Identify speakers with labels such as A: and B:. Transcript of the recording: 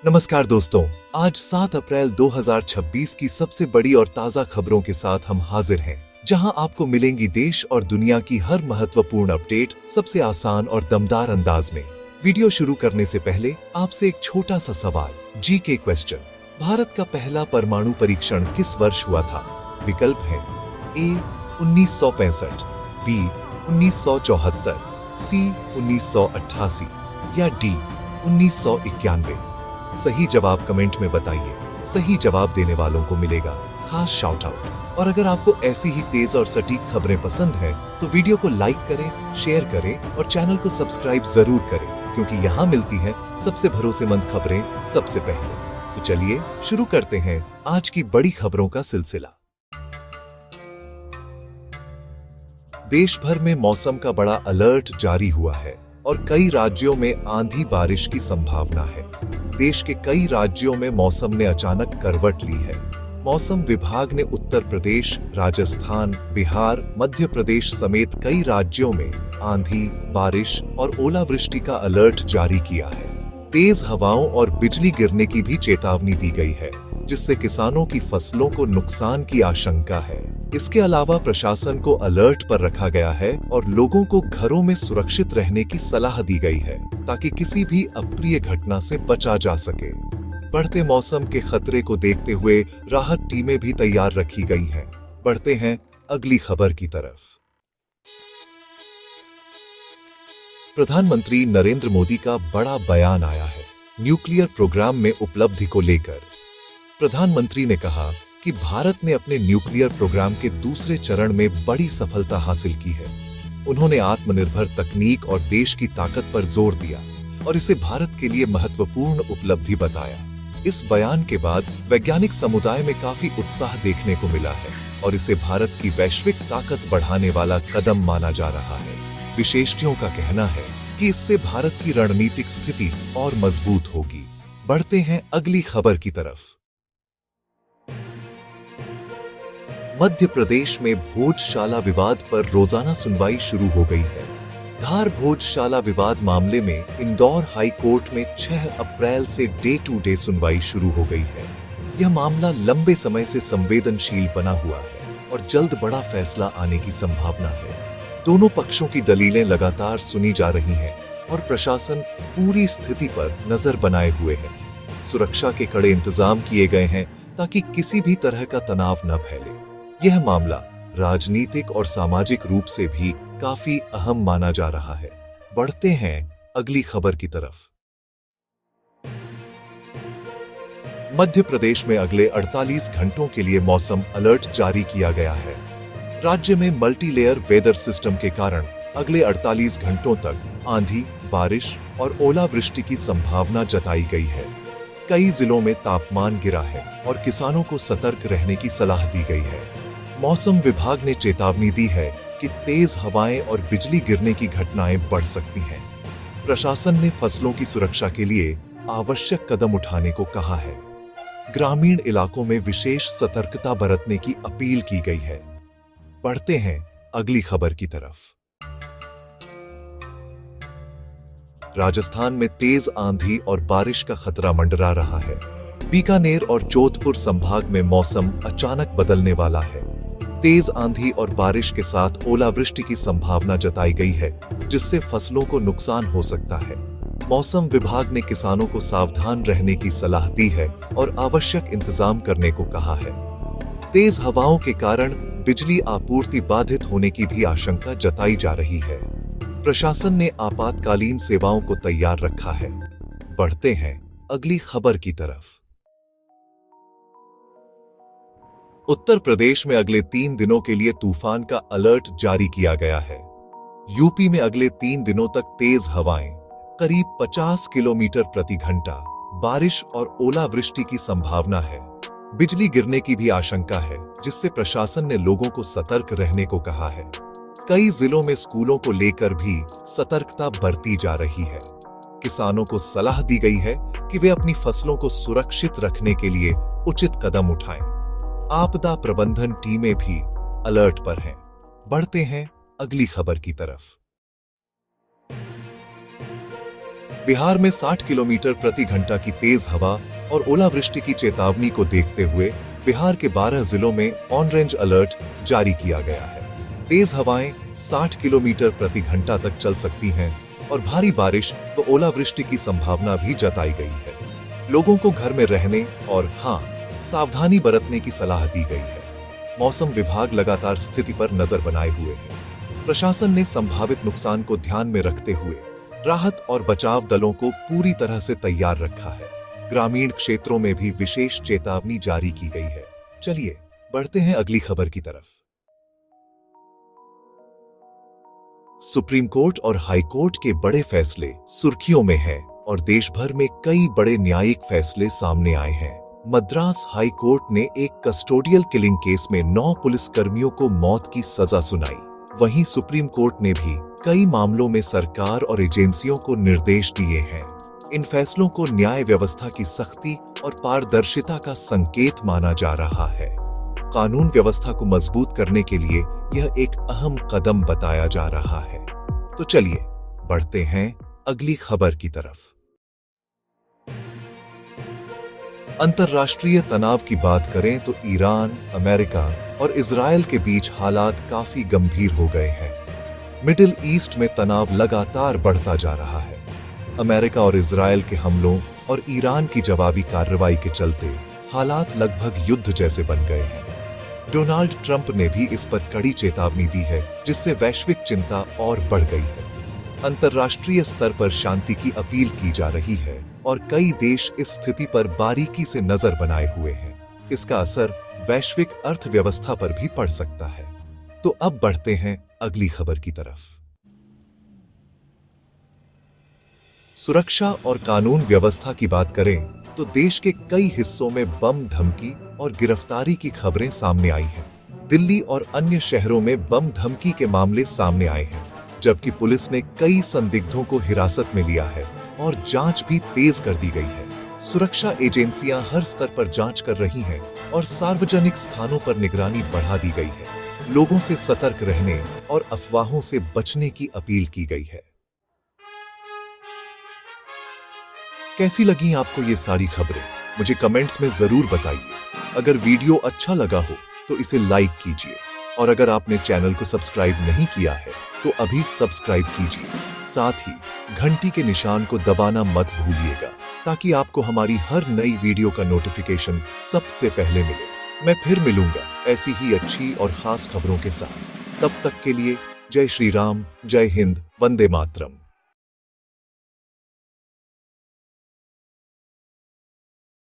A: नमस्कार दोस्तों, आज 7 अप्रैल 2026 की सबसे बड़ी और ताजा खबरों के साथ हम हाजिर हैं, जहां आपको मिलेंगी देश और दुनिया की हर महत्वपूर्ण अपडेट सबसे आसान और दमदार अंदाज में। वीडियो शुरू करने से पहले आपसे एक छोटा सा सवाल, जीके क्वेश्चन। भारत का पहला परमाणु परीक्षण किस वर्ष हुआ था? विकल्प है ए 1965, बी 1974, सी 1988 या डी 1991। सही जवाब कमेंट में बताइए। सही जवाब देने वालों को मिलेगा खास शाउट आउट। और अगर आपको ऐसी ही तेज और सटीक खबरें पसंद हैं, तो वीडियो को लाइक करें, शेयर करें और चैनल को सब्सक्राइब जरूर करें, क्योंकि यहाँ मिलती हैं सबसे भरोसेमंद खबरें सबसे पहले। तो चलिए शुरू करते हैं आज की बड़ी खबरों का सिलसिला। देश भर में मौसम का बड़ा अलर्ट जारी हुआ है और कई राज्यों में आंधी बारिश की संभावना है। देश के कई राज्यों में मौसम ने अचानक करवट ली है। मौसम विभाग ने उत्तर प्रदेश, राजस्थान, बिहार, मध्य प्रदेश समेत कई राज्यों में आंधी, बारिश और ओलावृष्टि का अलर्ट जारी किया है। तेज हवाओं और बिजली गिरने की भी चेतावनी दी गई है, जिससे किसानों की फसलों को नुकसान की आशंका है। इसके अलावा प्रशासन को अलर्ट पर रखा गया है और लोगों को घरों में सुरक्षित रहने की सलाह दी गई है, ताकि किसी भी अप्रिय घटना से बचा जा सके। बढ़ते मौसम के खतरे को देखते हुए राहत टीमें भी तैयार रखी गई हैं। बढ़ते हैं अगली खबर की तरफ। प्रधानमंत्री नरेंद्र मोदी का बड़ा बयान आया है न्यूक्लियर प्रोग्राम में उपलब्धि को लेकर। प्रधानमंत्री ने कहा कि भारत ने अपने न्यूक्लियर प्रोग्राम के दूसरे चरण में बड़ी सफलता हासिल की है। उन्होंने आत्मनिर्भर तकनीक और देश की ताकत पर जोर दिया और इसे भारत के लिए महत्वपूर्ण उपलब्धि बताया। इस बयान के बाद वैज्ञानिक समुदाय में काफी उत्साह देखने को मिला है और इसे भारत की वैश्विक ताकत बढ़ाने वाला कदम माना जा रहा है। विशेषज्ञों का कहना है कि इससे भारत की रणनीतिक स्थिति और मजबूत होगी। बढ़ते हैं अगली खबर की तरफ। मध्य प्रदेश में भोजशाला विवाद पर रोजाना सुनवाई शुरू हो गई है। धार भोजशाला विवाद मामले में इंदौर हाई कोर्ट में 6 अप्रैल से डे टू डे सुनवाई शुरू हो गई है। यह मामला लंबे समय से संवेदनशील बना हुआ है और जल्द बड़ा फैसला आने की संभावना है। दोनों पक्षों की दलीलें लगातार सुनी जा रही हैं और प्रशासन पूरी स्थिति पर नजर बनाए हुए है। सुरक्षा के कड़े इंतजाम किए गए हैं ताकि किसी भी तरह का तनाव न फैले। यह मामला राजनीतिक और सामाजिक रूप से भी काफी अहम माना जा रहा है। बढ़ते हैं अगली खबर की तरफ। मध्य प्रदेश में अगले 48 घंटों के लिए मौसम अलर्ट जारी किया गया है। राज्य में मल्टी लेयर वेदर सिस्टम के कारण अगले 48 घंटों तक आंधी, बारिश और ओलावृष्टि की संभावना जताई गई है। कई जिलों में तापमान गिरा है और किसानों को सतर्क रहने की सलाह दी गई है। मौसम विभाग ने चेतावनी दी है कि तेज हवाएं और बिजली गिरने की घटनाएं बढ़ सकती हैं। प्रशासन ने फसलों की सुरक्षा के लिए आवश्यक कदम उठाने को कहा है। ग्रामीण इलाकों में विशेष सतर्कता बरतने की अपील की गई है। बढ़ते हैं अगली खबर की तरफ। राजस्थान में तेज आंधी और बारिश का खतरा मंडरा रहा है। बीकानेर और जोधपुर संभाग में मौसम अचानक बदलने वाला है। तेज आंधी और बारिश के साथ ओलावृष्टि की संभावना जताई गई है, जिससे फसलों को नुकसान हो सकता है। मौसम विभाग ने किसानों को सावधान रहने की सलाह दी है और आवश्यक इंतजाम करने को कहा है। तेज हवाओं के कारण बिजली आपूर्ति बाधित होने की भी आशंका जताई जा रही है। प्रशासन ने आपातकालीन सेवाओं को तैयार रखा है। बढ़ते हैं अगली खबर की तरफ। उत्तर प्रदेश में अगले 3 दिनों के लिए तूफान का अलर्ट जारी किया गया है। यूपी में अगले 3 दिनों तक तेज हवाएं, करीब 50 किलोमीटर प्रति घंटा, बारिश और ओलावृष्टि की संभावना है। बिजली गिरने की भी आशंका है, जिससे प्रशासन ने लोगों को सतर्क रहने को कहा है। कई जिलों में स्कूलों को लेकर भी सतर्कता बरती जा रही है। किसानों को सलाह दी गई है कि वे अपनी फसलों को सुरक्षित रखने के लिए उचित कदम उठाएं। आपदा प्रबंधन टीमें भी अलर्ट पर हैं। बढ़ते हैं अगली खबर की तरफ। बिहार में 60 किलोमीटर प्रति घंटा की तेज हवा और ओलावृष्टि की चेतावनी को देखते हुए बिहार के 12 जिलों में ऑरेंज अलर्ट जारी किया गया है। तेज हवाएं 60 किलोमीटर प्रति घंटा तक चल सकती हैं और भारी बारिश व ओलावृष्टि की संभावना भी जताई गई है। लोगों को घर में रहने और सावधानी बरतने की सलाह दी गई है। मौसम विभाग लगातार स्थिति पर नजर बनाए हुए है। प्रशासन ने संभावित नुकसान को ध्यान में रखते हुए राहत और बचाव दलों को पूरी तरह से तैयार रखा है। ग्रामीण क्षेत्रों में भी विशेष चेतावनी जारी की गई है। चलिए बढ़ते हैं अगली खबर की तरफ। सुप्रीम कोर्ट और हाई कोर्ट के बड़े फैसले सुर्खियों में हैं और देश भर में कई बड़े न्यायिक फैसले सामने आए हैं। मद्रास हाई कोर्ट ने एक कस्टोडियल किलिंग केस में 9 पुलिसकर्मियों को मौत की सजा सुनाई। वहीं सुप्रीम कोर्ट ने भी कई मामलों में सरकार और एजेंसियों को निर्देश दिए हैं। इन फैसलों को न्याय व्यवस्था की सख्ती और पारदर्शिता का संकेत माना जा रहा है। कानून व्यवस्था को मजबूत करने के लिए यह एक अहम कदम बताया जा रहा है। तो चलिए बढ़ते हैं अगली खबर की तरफ। अंतर्राष्ट्रीय तनाव की बात करें तो ईरान, अमेरिका और इजरायल के बीच हालात काफी गंभीर हो गए हैं। मिडिल ईस्ट में तनाव लगातार बढ़ता जा रहा है। अमेरिका और इजरायल के हमलों और ईरान की जवाबी कार्रवाई के चलते हालात लगभग युद्ध जैसे बन गए हैं। डोनाल्ड ट्रंप ने भी इस पर कड़ी चेतावनी दी है, जिससे वैश्विक चिंता और बढ़ गई है। अंतर्राष्ट्रीय स्तर पर शांति की अपील की जा रही है और कई देश इस स्थिति पर बारीकी से नजर बनाए हुए हैं। इसका असर वैश्विक अर्थव्यवस्था पर भी पड़ सकता है। तो अब बढ़ते हैं अगली खबर की तरफ। सुरक्षा और कानून व्यवस्था की बात करें तो देश के कई हिस्सों में बम धमकी और गिरफ्तारी की खबरें सामने आई हैं। दिल्ली और अन्य शहरों में बम धमकी के मामले सामने आए हैं, जबकि पुलिस ने कई संदिग्धों को हिरासत में लिया है और जांच भी तेज कर दी गई है। सुरक्षा एजेंसियां हर स्तर पर जांच कर रही हैं और सार्वजनिक स्थानों पर निगरानी बढ़ा दी गई है। लोगों से सतर्क रहने और अफवाहों से बचने की अपील की गई है। कैसी लगी आपको ये सारी खबरें? मुझे कमेंट्स में जरूर बताइए। अगर वीडियो अच्छा लगा हो तो इसे लाइक कीजिए और अगर आपने चैनल को सब्सक्राइब नहीं किया है तो अभी सब्सक्राइब कीजिए। साथ ही घंटी के निशान को दबाना मत भूलिएगा, ताकि आपको हमारी हर नई वीडियो का नोटिफिकेशन सबसे पहले मिले। मैं फिर मिलूंगा ऐसी ही अच्छी और खास खबरों के साथ। तब तक के लिए जय श्री राम, जय हिंद, वंदे मातरम।